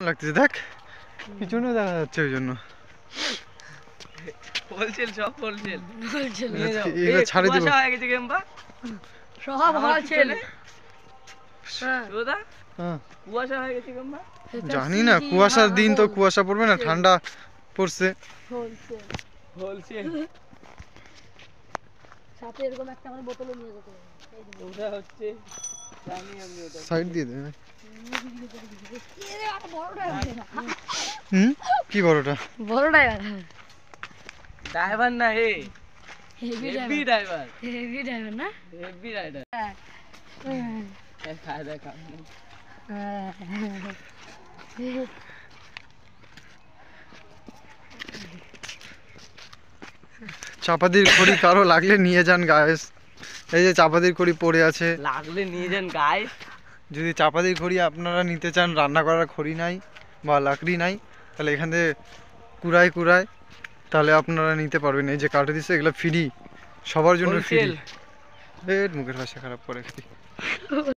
লাগতেছে দেখ, পিছনে দেখা যাচ্ছে ওই জন্য হোলসেল সব হোলসেল এটা ছাড়ে দিব। হয়ে গেছে গেমবা সব হোলসেল। হ্যাঁ কুয়াশা হয়ে গেছে গেমবা। জানি না, কুয়াশার দিন তো কুয়াশা পড়বে না, ঠান্ডা পড়ছে। হোলসেল হোলসেল সাথে এরকম একটা আমার বোতলও নিয়ে যেতে হবে। ওটা হচ্ছে জানি আমি ওটা সাইড দিয়ে দে। এরে আর বড়টা আছে না। কি বড়টা? বড়টাই আছে। ড্রাইভার না হে, heavy heavy driver, heavy driver না? Heavy rider. খায় দেখা চাপাতির খড়ি কারো লাগলে নিয়ে যান গায়েস। এই যে চাপাতির খড়ি পড়ে আছে, লাগলে নিয়ে যান গায়ে। যদি চাপাতির খড়ি আপনারা নিতে চান, রান্না করার খড়ি নাই বা লাকড়ি নাই, তাহলে এখান থেকে কুড়ায় কুড়ায় তাহলে আপনারা নিতে পারবেন। এই যে কাটে দিচ্ছে, এগুলো ফ্রি, সবার জন্য ফ্রি। মুখের ভাষা খারাপ করে।